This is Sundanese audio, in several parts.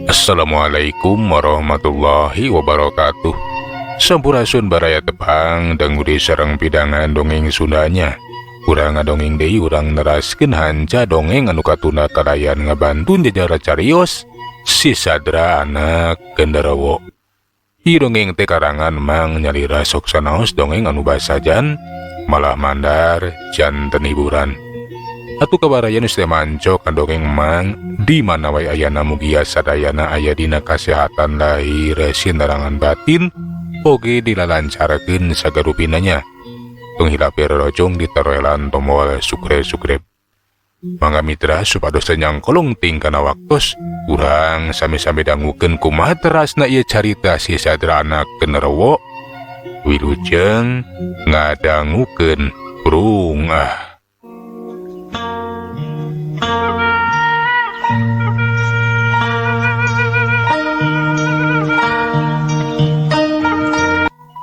Assalamualaikum warahmatullahi wabarakatuh. Sampurasun baraya tepang danguri sareng pidangan dongeng Sundanya. Urang ngadongeng deui urang neraskeun hanca dongeng anu katuna karayan ngabantun jajara carios Si Sadra Anak Genderuwo. Ieu dongeng teh karangan Mang Nyalira sok sanaos dongeng anu basajan malah mandar janten hiburan. Atuh kabarayan geus teh mancok dongeng Mang di mana wae ayana mugia sadayana aya dina kasehatan lahir sinarangan batin oge dilalancarkeun sagarupinanya. Tung hilapi rorojong ditaroelan tombol subscribe. Mangga mitra supados nyangkolong ting kana waktos urang sami-sami dangukeun kumaha terasna ieu carita Si Sadra Anak Genderuwo. Wilujeng ngadangukeun brungah.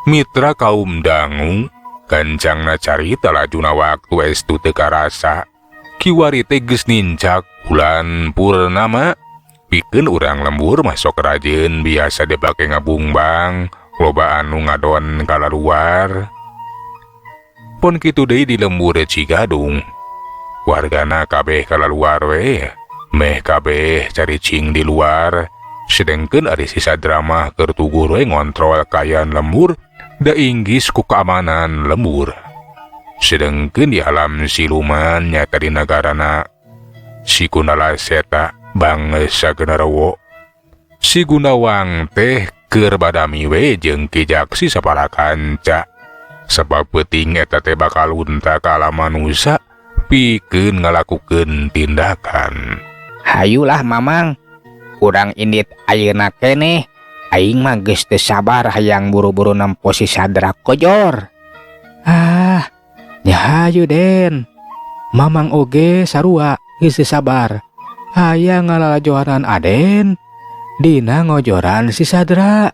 Mitra kaum dangu, gancangna carita lajuna waktu estu teu karasa. Kiwari teh geus nincak bulan purnama, pikeun urang lembur masuk rajeun biasa dipake ngabungbang, loba anu ngadon kalaluar. Pon kitu deui di lembur Cigadung. Wargana kabeh kalaluar we, meh kabeh cari cing di luar. Sedengkeun ari Si Sadra mah keur tugur we ngontrol kayan lembur da inggis ku keamanan lembur. Sedengkeun di alam siluman nyata di nagarana si Kunala Seta bangsa Genderuwo. Si Gunawang teh keur badami we jeung Ki Jaksi saparakanca. Sabab peuting eta teh bakal unta ka alam manusia pikeun ngalakukeun tindakan. Hayulah Mamang, urang indit ayeuna keneh. Aing mah geus teu sabar hayang buru-buru nempo Si Sadra kojor. Nyahayu Den. Mamang oge sarua geus teu sabar hayang ngalalajohanan Aden dina ngojoran Si Sadra.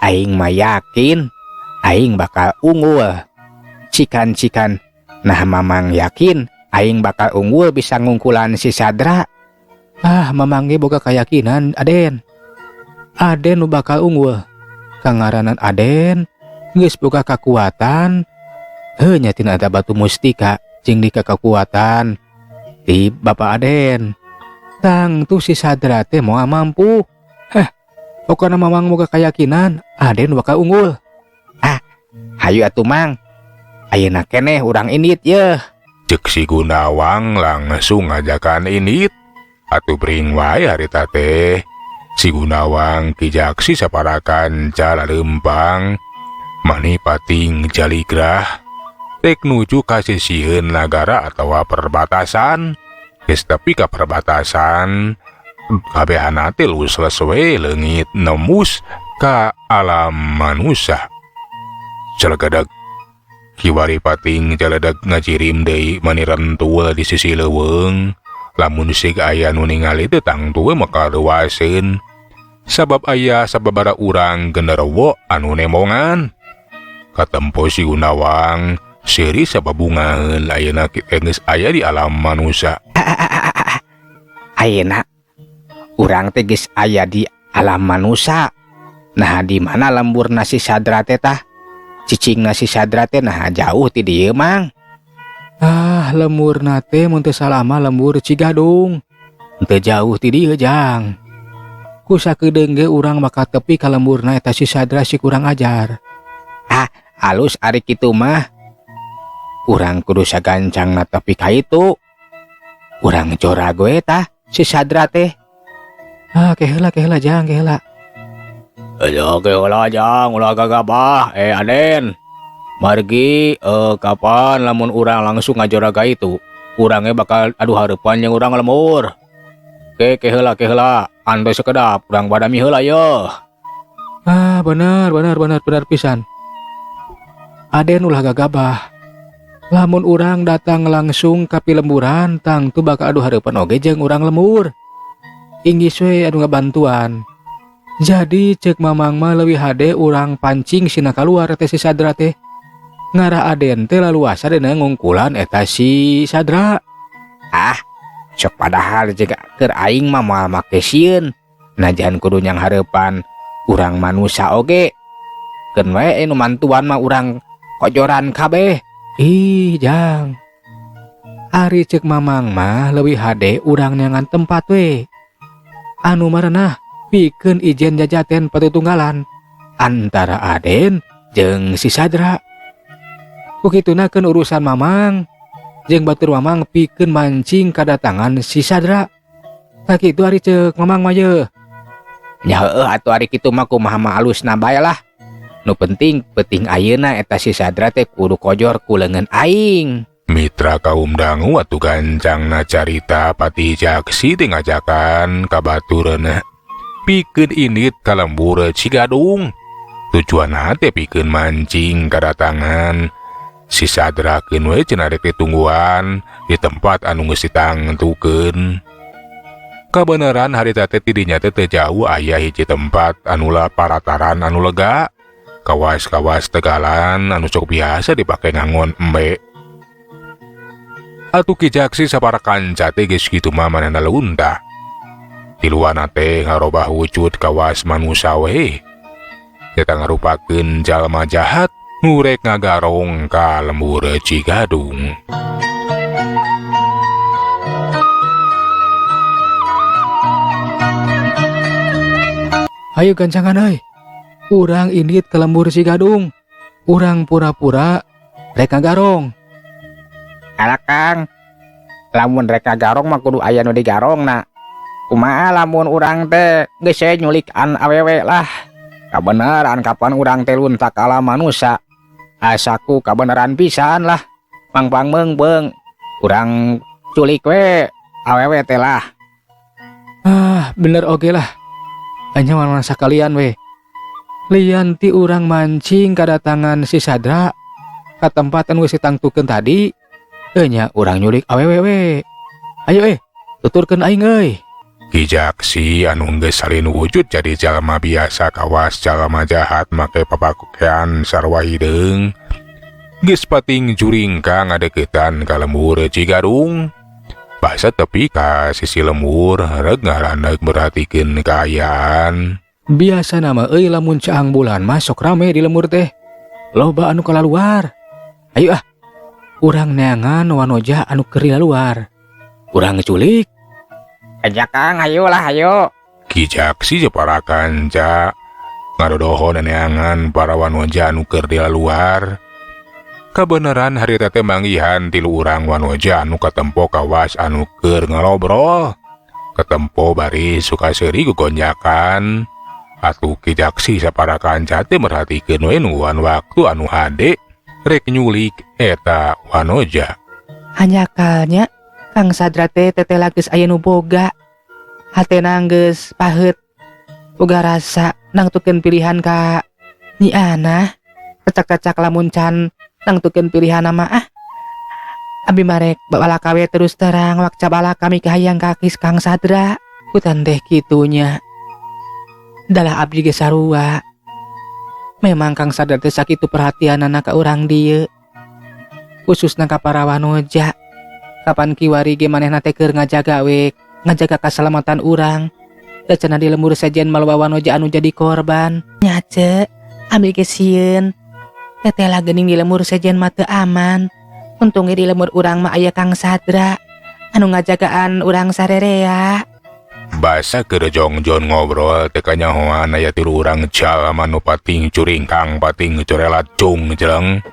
Aing mah yakin aing bakal unggul. Cikan-cikan nah Mamang yakin aing bakal unggul bisa ngungkulan Si Sadra. Mamang ge boga kayakinan Aden. Aden nu bakal unggul. Kangaranan Aden geus boga kakuatan. Heunya tina eta batu mustika jeung di kekuatan di Bapak Aden. Tangtu Si Sadra teh moal mampu. Pokona Mamang boga kayakinan Aden bakal unggul. Hayu atuh Mang. Ayeuna keneh urang indit yeuh. Ceuk Si Gunawang langsung ngajakan indit. Atuh bring wae harita teh. Si Gunawang Ki Jaksi saparakanca laleumpang mani pating jaligrah tek nuju ka sisieun nagara atawa perbatasan. Geus tepi ka perbatasan kabehana teh lules we leungit nembus ka alam manusia. Celegadag kiwari pating jaledag ngajirim deui mani rentul di sisi leuweung. Lamun sig aya nu ningali teh tangtu we maka leuwaseun. Sabab aya sababara urang Genderuwo anu nemongan. Katempo Si Gunawang seri sababungaheun ayeuna kita geus aya di alam manusia. Ayeuna urang teh geus aya di alam manusia. Nah di mana lemburna Si Sadra teh tah? Cicingna Si Sadra teh nah jauh ti dieu Mang. Lembur nate mun teu salama lembur Cigadung. Teu jauh ti dieu jang. Ku sakedeung ge urang maka tepi ka lemburna eta Si Sadra si kurang ajar. Alus ari kitu mah. Urang kudu sagancangna tepi ka itu. Urang jorago eta Si Sadra teh. Keheula jang keheula. Ayo keheula jang ulah gagabah Aden. Margi kapan lamun urang langsung ngajoraga itu urangnya bakal adu hareupan yang urang lemur. Keheula ande sekedap urang badami heula yeuh. Bener pisan. Aden ulah gagabah. Lamun urang datang langsung ka pilemburan tangtu bakal adu hareupan oge jeung urang lemur. Inggis we adu ngabantuan. Jadi ceuk Mamang mah leuwih hade urang pancing sina kaluar teh Si Sadra teh. Ngarah Aden teh laluasa dina ngungkulan eta Si Sadra. Sok padahal juga keur aing mah moal make sieun. Najan kudu nyang hareupan urang manusia oge. Keun wae nu mantuan mah urang kojoran kabeh. Ih, Jang. Ari ceuk Mamang mah leuwih hade urang nyangan tempat we. Anu marenah pikeun ijen jajaten patutunggalan antara Aden jeung si Sadra. Kukituna keun urusan Mamang jeung batur Mamang pikeun mancing kadatangan si Sadra. Sakitu ari ceuk Mamang mah ye. Nya heueuh atuh ari kitu mah kumaha mah alusna bae lah. Nu penting peuting ayeuna eta si Sadra teh kudu kojor ku leungeun aing. Mitra kaum dangu atuh gancangna carita pati Jaksi teh ngajakan ka batureuna pikeun indit ka lembur Cigadung. Tujuanna teh pikeun mancing kadatangan si Sadra keun we cenah rek ditungguan di tempat anu geus ditangtukeun. Kabeneran harita teh tidinya teh teu jauh aya hiji tempat anu parataran anu lega, kawas-kawas tegalan anu sok biasa dipake ngangon embe. Atuh Ki Jaksi sapara kanca teh geus kitu mah manehna leuntah. Tiluana teh ngarobah wujud kawas manusia we. Eta ngarupakeun jalma jahat nu rek ngagarong ka lembur Cigadung. Ayo gancangan euy. Urang indit ke lembur Cigadung. Urang pura-pura rek ngagarong. Alah Kang, lamun rek ngagarong mah kudu aya nu digarongna. Kumaha lamun urang teh geus nyulikan awewe lah. Kabeneran kapan urang teh luntak ala manusia. Asaku kabeneran pisan lah. Pang-pang meung urang culik we awewe teh lah. Ah, bener oge lah. Hanya mana sakalian we. Lian ti urang mancing kadatangan si Sadra ka tempat anu geus ditangtukeun tadi. Nya urang nyulik awewe we. Ayo tuturkeun aing euy. Ki Jaksi anu geus salin wujud jadi jalma biasa kawas jalma jahat make papakokean sarua hideung geus pating juringkang ngadeuketan ka lembur Cigadung. Basa tepi ka sisi lembur reg ngaraneuk merhatikeun kaayaan. Biasa nama euy lamun caang bulan masuk rame di lembur teh. Loba anu kalaluar. Ayo urang neangan wanoja anu keur luar. Urang culik. Aja Kang, ayo lah ayo. Ki Jaksi sapara kanca ngadodohon neangan para wanoja anu keur di luar. Kabeneran harita teh manggihan tilu urang wanoja anu katempo kawas anu keur ngalobrol. Katempo bari suka seuri gugonjakan. Atuh Ki Jaksi sapara kanca teh merhatikeun we nuan waktu anu hade rek nyulik eta wanoja. Hanyakalnya Kang Sadra teh tetela geus aya nu boga. Hatena geus paheut. Boga rasa nangtukeun pilihan ka Nyi Ana. Kacak-kacak lamun can nangtukeun pilihan mah abi marek balaka we terus terang wakca balaka kami kahayang kakis Kang Sadra. Kutan teh kitunya. Dalah abdi geus sarua. Memang Kang Sadra teh sakitu perhatianana ka urang dieu. Khususna ka para wanoja. Kapan kiwari ge manehna teh keur ngajaga keselamatan urang. Da cenah di lembur sajen maloba wanoja anu jadi korban. Nya ce, abdi geus sieun. Tetela geuning di lembur sajen mah teu aman. Untung di lembur urang mah aya Kang Sadra anu ngajagaan urang sarerea. Basa keur jongjon ngobrol teh kanyahoan aya tilu urang jalma nu pating curingkang pating corelat cung jeleng.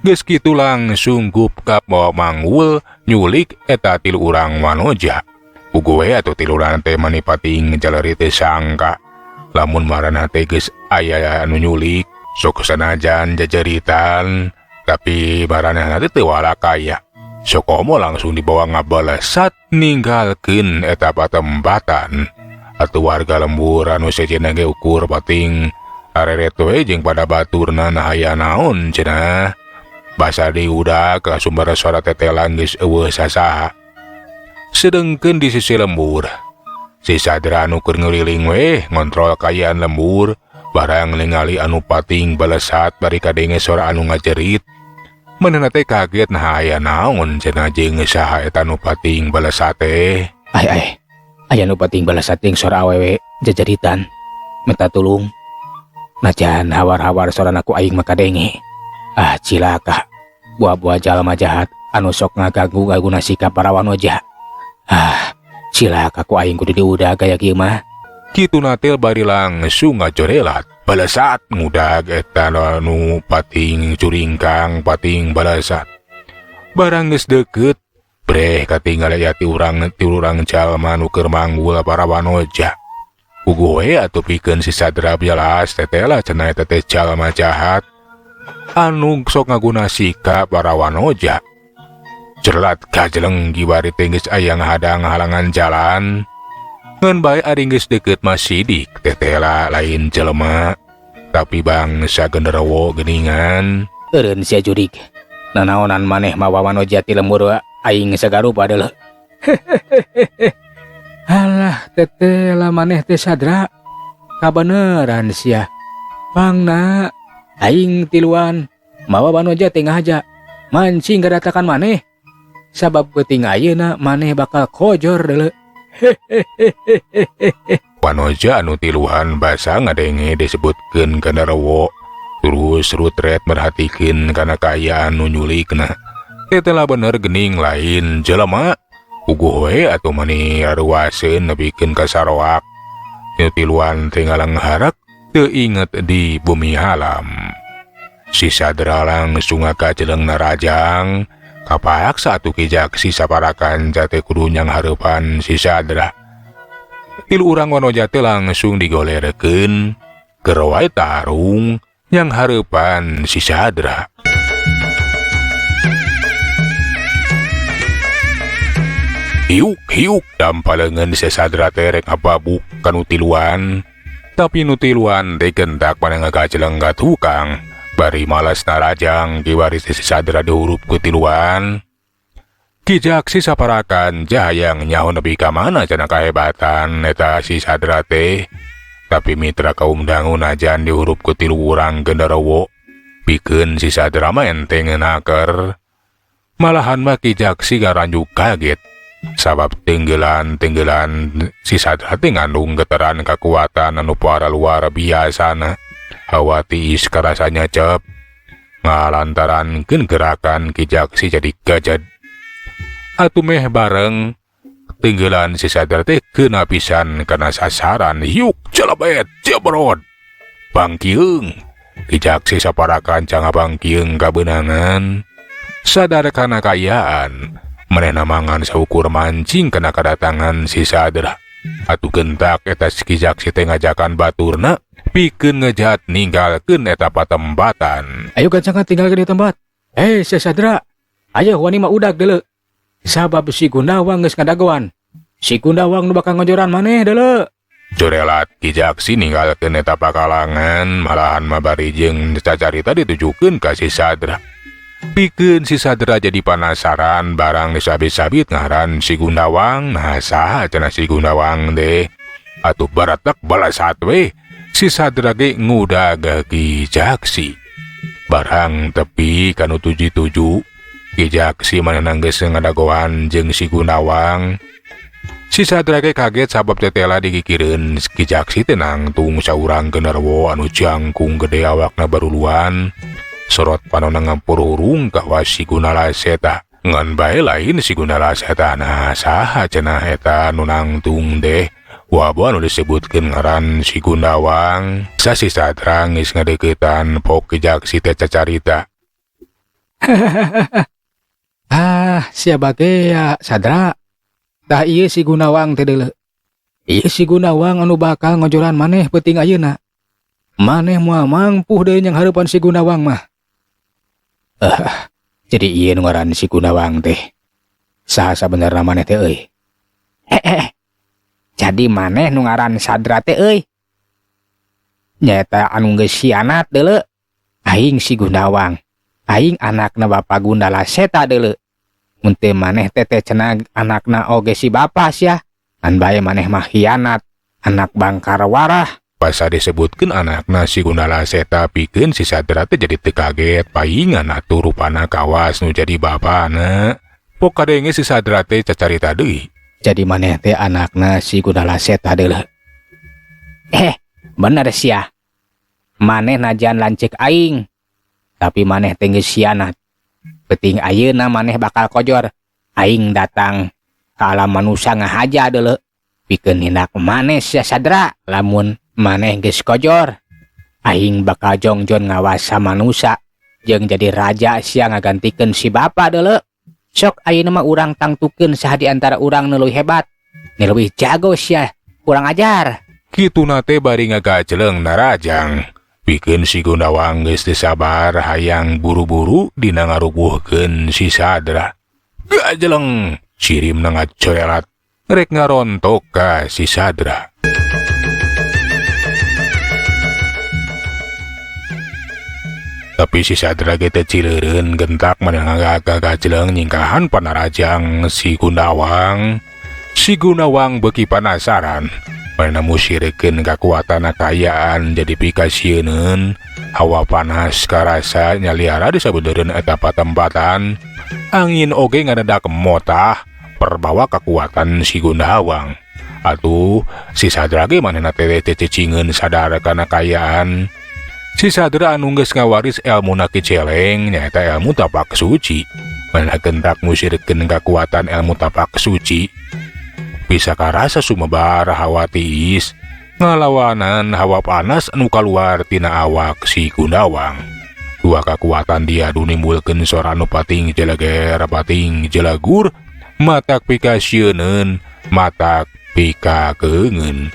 Geus kitu langsung gupkap bawa manggul nyulik eta tilu urang wanoja. Ugu we atuh tilu urang teh mani pating jaleri teu sangka lamun marana teh geus aya anu nyulik. Sok sanajan jajeritan tapi maranehna teh teu walakaya. Sok komo langsung dibawa ngabalesat ninggalkeun eta patempatan. Atuh warga lembur anu sejenna ge ukur pating areret we jeung pada baturna nah aya naon cenah. Basa diudak ka sumber suara tetelan geus eueuh sasaha. Sedengkeun di sisi lembur, si Sadra anu keur ngeliling we ngontrol kaayaan lembur, barang ningali anu pating balesat bari kadenge suara anu ngajerit. Manehna teh kaget nah aya naon cenah jeung saha eta nu pating balasa teh. Aya nu pating balas sating sora awewe jajaritan minta tulung. Najan hawar-hawar sorana ku aing makadenge. Cilaka. Buah-buah jalma jahat anu sok ngaganggu gaguna sikap para wanoja. Cilaka ku aing kudu diudag gaya kieu mah. Kitu natil bari langsung ngajorelat balasat ngudag eta nu pating curingkang pating balasat. Barang geus deukeut breh katinggal aya ti urang jalma nu keur manggul para wanoja. Ugu we atuh pikeun si Sadra jelas tetela cenah eta teh jalma jahat anu sok ngaguna sikap para wanoja. Cerlat kajeleng giwari teh geus aya ngahadang halangan jalan. Ngan bae ari geus deukeut Masidik tetela lain jelema tapi bangsa genderuwo geuningan. Eureun sia jurig. Nanaonan maneh mawa wanoja ti lembur aing sagarupa deuleu. Alah tetela maneh teh Sadra. Kabeneran sia. Pangna aing tiluan mawa wanoja teh ngahaja mancing garatakan maneh. Sabab peuting ayeuna maneh bakal kojor deuleu. Wanoja anu tiluhan basa ngadenge disebutkeun genderuwo terus rutret merhatikeun kana kaayaan nu nyulikna. Tetela bener geuning lain jelema uguh we atuh mani aruwaseun nepikeun ka saroak. Nu tiluan teh ngalangharek teu inget di bumi alam. Si Sadra langsung ngakajeleng narajang kapayak satu kijak si saparakan jate kudu nyang hareupan si Sadra. Tilu urang wanoja teh langsung digolerekeun keur wae tarung yang hareupan si Sadra. Hiuk dampalengan si Sadra teh rek ngababuk kanu tiluan. Tapi nu tiluan teh gendak pada ngagajeleng ka tukang. Bari malas narajang kiwaris si Sadra dihurup ku tiluan. Kijak si saparakan jahayang nyaho nepi ka mana cenah kahebatan eta si Sadra teh. Tapi mitra kaum dangu najan dihurup ku tilu urang genderuwo. Pikeun si Sadra mah enteng ngeunaker. Malahan mah kijak si garanjuk kaget. Sabab tenggelan si Sadra teh ngandung geteran kekuatan anu para luar biasana. Hawa tiis karasanya cep. Ngalantarankeun gerakan kijak si jadi gajad. Atuh meh bareng tenggelan si Sadra teh keuna pisan kana sasaran. Yuk celebet jebrod. Bangkieung. Kijak si saparakan canga bangkieung kabeunangan. Sadar kana kayaan. Manehna mangan saukur mancing kena kedatangan si Sadra. Atuh gentak eta kijak si teh ngajakan baturna pikeun ngejahat ninggalkeun eta patempatan. Ayo gancangan tinggalkeun di tempat. Si Sadra, aya wani mah udag deuleu. Sabab si Gundawang geus ngadagoan. Si Gundawang nu bakal ngojoran maneh deuleu. Jorelat kijak si ninggalkeun eta pakalangan malahan mah bari jeung cacarita ditujukeun ka si Sadra. Pikeun si Sadra jadi penasaran barang disabit-sabit ngaran si Gundawang. Nah saha cenah si Gundawang deh. Atuh baratek balasat we si Sadra ge ngudag kijak si. Barang tepi kanu tuju-tuju kijak si manehna geus ngadagoan jeung si Gundawang. Si Sadra ge kaget sabab tetela digikireun kijak si teh nangtung saurang genderuwo anu jangkung gede awakna baruluan. Sorot panonna ngampururung ka si Gunalaseta. Ngan bae lain si Gunalaseta nah saha cenah eta nu nangtung deh. Wabah anu disebutkeun ngaran si Gundawang. Sa si Sadra geus ngadeuketan pok kijak si teh cacarita. Sia bage ya Sadra. Tah ieu si Gundawang teh deuleu. Ieu si Gundawang anu bakal ngojoran maneh peuting ayeuna. Maneh moal mangpuh deui yang hareupan si Gundawang mah. Jadi ieu nu ngaran si Gundawang teh. Saha sabenerna maneh teh euy? Jadi maneh nu ngaran Sadra teh euy. Nyaeta anu geus sianat deuleu. Aing si Gundawang. Aing anakna Bapa Gundalaseta deuleu. Mun teu maneh teh cenah anakna oge si bapa sia. An bae maneh mah hianat, anak Bangkar Warah. Pas disebutkeun anakna si Gundala Seta pikeun si Sadra teh jadi teu kaget paingan atuh rupana kawas nu jadi bapana. Pok kadenge si Sadra teh cacarita deui. Jadi maneh teh anakna si Gundala Seta deuleuh. Bener sia. Maneh najan lancik aing. Tapi maneh teh geus sianat. Penting ayeuna maneh bakal kojor. Aing datang ka alam manusia ngahaja deuleuh. Pikeun hindak maneh sia Sadra. Lamun maneh geus kojor, aing bakal jongjon ngawasa manusia jeung jadi raja sia ngagantikeun si bapa deuleuh. Sok ayeuna mah urang tangtukeun saha di antara urang nu leuwih hebat, nu leuwih jago sia, kurang ajar. Kituna teh bari ngagajeleng narajang. Pikeun si Gundawang geus teu sabar hayang buru-buru dina ngarubuhkeun si Sadra. Gajeleng cirimna ngacoelat rek ngarontok ka si Sadra. Tapi si Sadra ge teu cileureun gentak maneh ngagajeleng nyingkahan panarajang si Gundawang. Si Gundawang beuki panasaran, manehna musirikeun kakuatan kayaan jadi pikasieun. Hawa panas karasa nyaliara di sabeudeureun eta patempatan. Angin oge ngadedak motah perbawa kekuatan si Gundawang. Atuh si Sadra ge manehna teh cececingeun sadar kana kayaan. Si Sadra anu geus ngawaris elmuna Kiceleng nyaeta ilmu tapak suci. Manehna gentak musirikeun kakuatan ilmu tapak suci. Bisa karasa sumebar hawa tiis ngalawanan hawa panas anu kaluar tina awak si Gundawang. Dua kekuatan dia nimbulkeun sora anu pating jeleger pating jelagur, matak pikasieun matak pikakeungeun.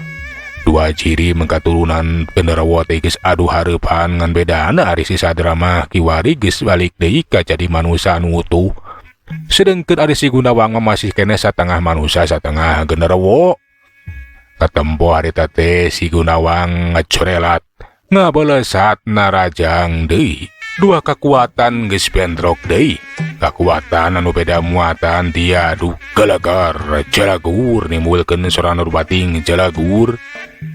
Dua ciri mengkaturunan genderuwo teh geus adu hareupan ngan bedana ari si Sadra mah kiwari geus balik deui ka jadi manusia anu utuh. Sedengkeun ari si Gundawang mah masih kene satengah manusia satengah genderuwo. Katempo harita teh si Gundawang ngacorelat ngabalesat narajang deui. Dua kekuatan geus bentrok deui. Kekuatan anu beda muatan diadu galagar jalagur nimbulkeun sora nu bating jalagur.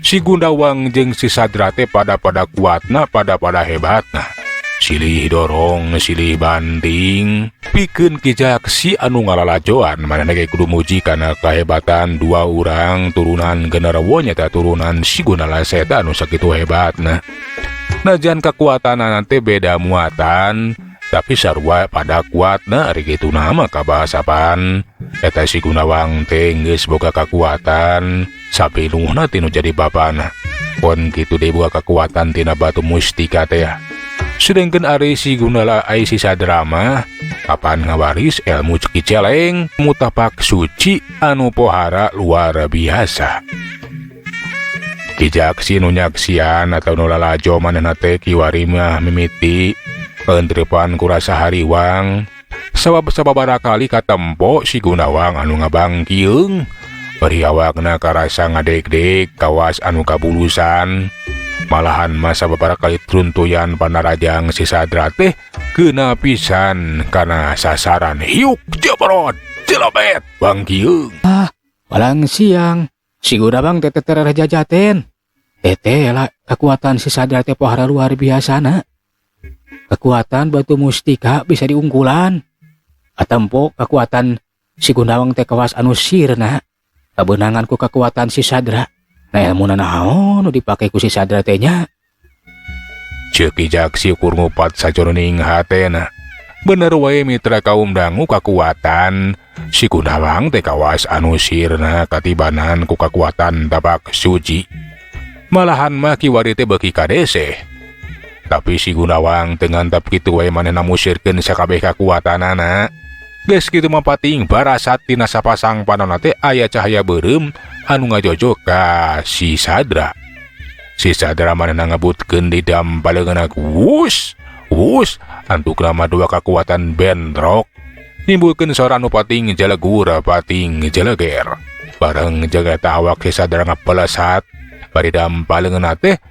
Si Gundawang jeung si Sadra teh pada kuatna pada hebatna. Silih dorong silih banding pikeun kijaksi anu ngalalajoan manehna ge kudu muji kana kahebatan dua urang turunan genderuwo nyata turunan si Gundala Seta anu sakitu hebatna. Najan kekuatan teh beda muatan tapi sarua pada kuatna ari kitu nama kabahasapan. Eta si Gundawang teh geus boga kekuatan sapinuhna tinu jadi bapana. Pon kitu deui boga kekuatan tina batu mustika teh. Sedengkeun ari si Gundala ai si Sadra mah kapan ngawaris ilmu Kiceleng mutapak suci anu pohara luar biasa. Kijaksi nu nyaksian atau nu lalajo manehna teh kiwari mah mimiti entrepan kurasa hariwang. Sababaraha kali katempo si Gundawang anu ngabangkieung bari awakna karasa ngadeg-deg kawas anu kabulusan. Malahan masa sababaraha kali truntuyan panarajang si Sadra teh keuna pisan kana sasaran hiuk jebrot jelebet bangkieung. Walang siang si Gundawang teh terereh jajaten. Tete lah kekuatan si Sadra teh pohara luar biasana. Kekuatan batu mustika bisa diunggulan. Atempo kekuatan si Gundawang teh kawas anu sirna. Kabeunangan ku kekuatan si Sadra. Nah ilmuna naon nu dipake ku si Sadra teh nya. Ceuk Kijaksi ukur ngupat sajroning hatena. Bener wae mitra kaum dangu kekuatan si Gundawang teh kawas anu sirna katibanan ku kekuatan tapak suci. Malahan mah kiwari teh beuki kadese. Tapi si Gundawang teu ngantep kitu wae manehna musirkeun sakabeh kakuatanana. Geus kitu mah pating barasat tina sapasang panonna teh aya cahaya beureum anu ngajojog ka si Sadra. Si Sadra manehna ngebutkeun di dampaleunna wus wus antuk nama dua kekuatan bentrok nimbulkeun sora anu pating jalagur pating jalager. Bareng jagat awak si Sadra ngapelesat bari dampaleunna teh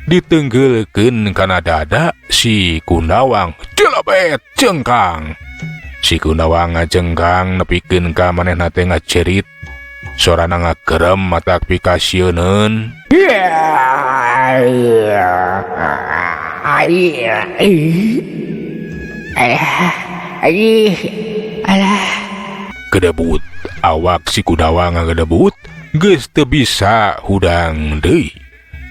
ditenggelekeun kana dada si Gundawang jelebet jengkang. Si Gundawang ngajengkang nepikeun ka manehna teh ngacerit Sorana ngagerem matak pikasieun. Alah, Kedebut awak si Kunawa ngagedebut geus teu bisa hudang deui.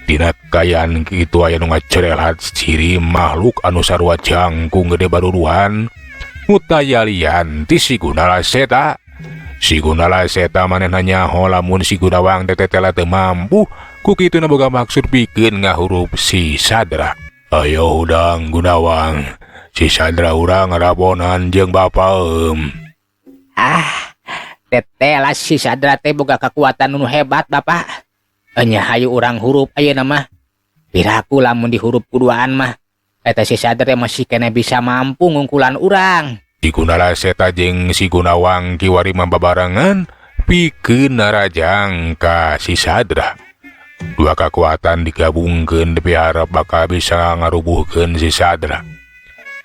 Dina kayan kitu aya nu ngacerelat ciri makhluk anu sarua jangkung gede baruruhan ngutayalian ti si Gunala Seta. Si Gunala Seta manehna nyaho lamun si Gunawang tetetela teu mampu ku kituna boga maksud pikeun ngahurup si Sadra. Ayo hudang Gunawang, si Sadra urang ngarabonan jeung bapaeum. Tetela si Sadra teh boga kekuatan nu hebat Bapak. Enya hayu urang hurup ayeuna mah. Piraku lamun dihurup kuduaan mah eta si Sadra masih kena bisa mampu ngungkulan urang. Si Gunala Seta jeung si Gunawang kiwari mambabarengan pikeun narajang ka si Sadra. Dua kekuatan digabungkeun diharap bakal bisa ngarubuhkeun si Sadra.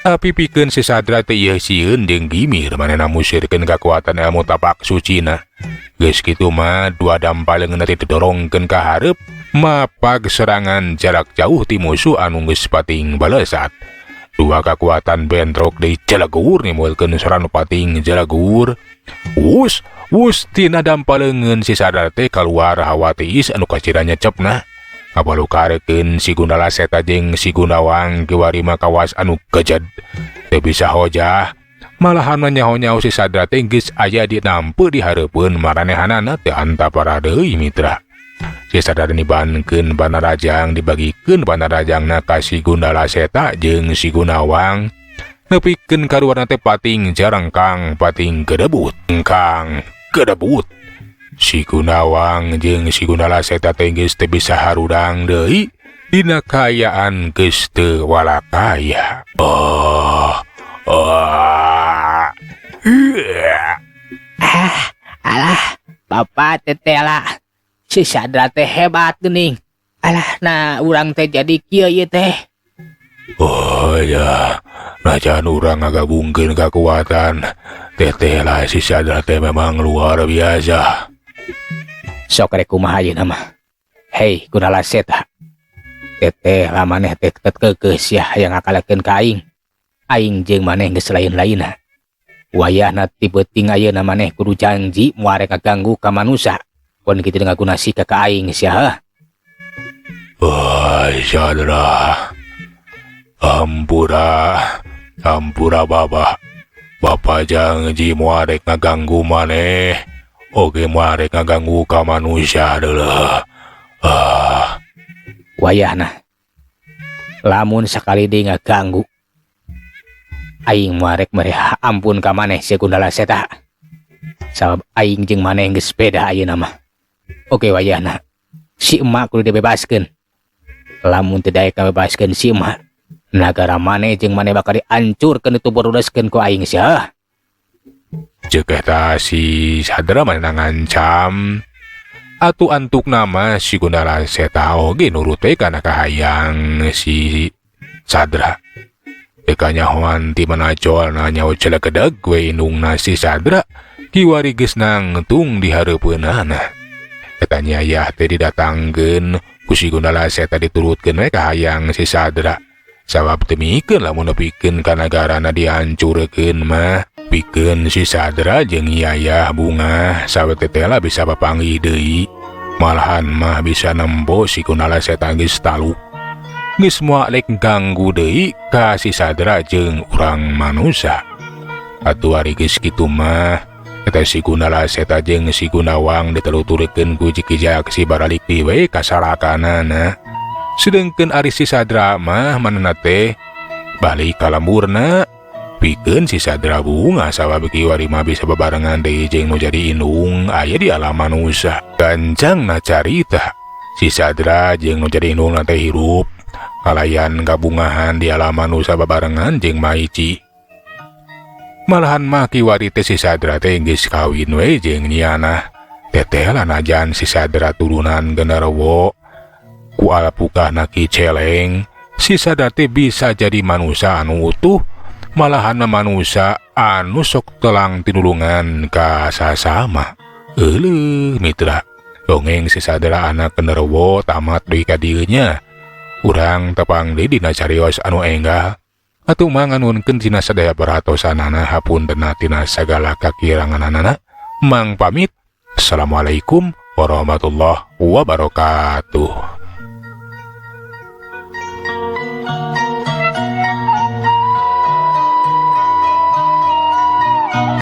Tapi pikeun si Sadra teh ieu sieun jeung gimir manehna musirkeun kekuatan ilmu tapak sucina. Geus kitu mah dua dampaleungeunna teh didorongkeun ka hareup mapag serangan jarak jauh ti musuh anu geus pating balesat. Dua kekuatan bentrok deui jalagur nimulkeun serangan pating jalagur. Wus tina dampaleungeun si Sadra teh kaluar hawa tiis anu kaciranya cepna. Ngabalukarekeun si Gunala Seta jeung si Gunawang kiwari makawas anu gejed. Teu bisa hojah. Malahan nyaho-nyaho si Sadra teh geus aya di nampe di hareupeun maranehanana teh antapara deui mitra. Si Sadra nibankeun banarajang dibagikeun banarajangna ka si Gunala Seta jeung si Gunawang. Nepikeun karuarna teh pating jarangkang pating kedebut. Si Gunawang jeung si Gunala Seta teh geus teu bisa harudang deui dina kaayaan geus teu walakaya. Alah, Bapak tetela. Si Sadra teh hebat geuning. Alah, nah urang teh jadi kieu ieu teh. Oh ya, najan urang ngagabungkeun kekuatan tetela si Sadra teh memang luar biasa. Sok rek kumaha ayeuna mah. Hei, Gunala Seta. Teteh lamaneh teh keus ya hayang ngakalakeun ka aing. Aing jeung maneh geus lain-lainna. Wayahna ti beuting ayeuna maneh kudu janji moal rek ngaganggu ka manusia. Pon kitu ngaguna sika ka aing sia. Sadra. Ampura Bapak janji moal rek ngaganggu maneh. Oge moal rek ngaganggu ka manusia deuleuh. Wayahna. Lamun sakali deui ngaganggu aing marek mereh ampun ka maneh si Gunala Seta. Sabab aing jeung maneh geus beda ayeuna mah. Oke wayahna. Si emak kudu dibebaskeun. Lamun teu daek ngabebaskeun si emak, nagara maneh jeung maneh bakal dihancurkeun itu berudaskeun ku aing sia. Ceuk eta si Sadra maneh ngancam. Atu antuk nama si Gunala Seta oge nurut we kana kahayang si Sadra. Eka nyahoan ti manacol na nyaho celekedag we indungna si Sadra kiwari geus nangtung di hareupeunana. Eta nyayah teh didatangkeun ku si Gunala Seta diturutkeun we kahayang si Sadra. Sabab teu mikeun lamun nepikeun ka nagarana dihancurkeun mah pikeun si Sadra jeung Yayah Bunga sawe tetela bisa papanggih deui. Malahan mah bisa nembo si Gunala Seta geus taluk. Geus moal rek ganggu deui ka si Sadra jeung urang manusia. Atuh ari geus kitu mah eta si Gunala Seta jeung si Gunawang diteluturkeun ku jikijak si Baralekti we kasalakanana. Sedengkeun ari si Sadra mah manehna teh balik ka lemburna. Pikeun si Sadra Bunga sabab kiwari mah bisa bebarengan deui jeung nu jadi indung aya di alam manusia. Kancangna carita si Sadra jeung nu jadi indung teh hirup kalayan gabungahan di alam manusia bebarengan jeung Maici. Malahan mah kiwari teh si Sadra teh geus kawin we jeung Niana. Tetela najan si Sadra turunan genderuwo ku alapukahna Ki Celeng, si Sadra teh bisa jadi manusia anu utuh. Malahan manusia anu sok telang tinulungan ka sasama. Mitra, dongeng si Sadra anak genderuwo tamat deui ka dieu nya. Urang tepang deui dina carios anu enggah. Atuh manganunkeun tina sadaya baratosanana hapuntenna tina sagala kakiranganana. Mang pamit. Assalamualaikum warahmatullahi wabarakatuh.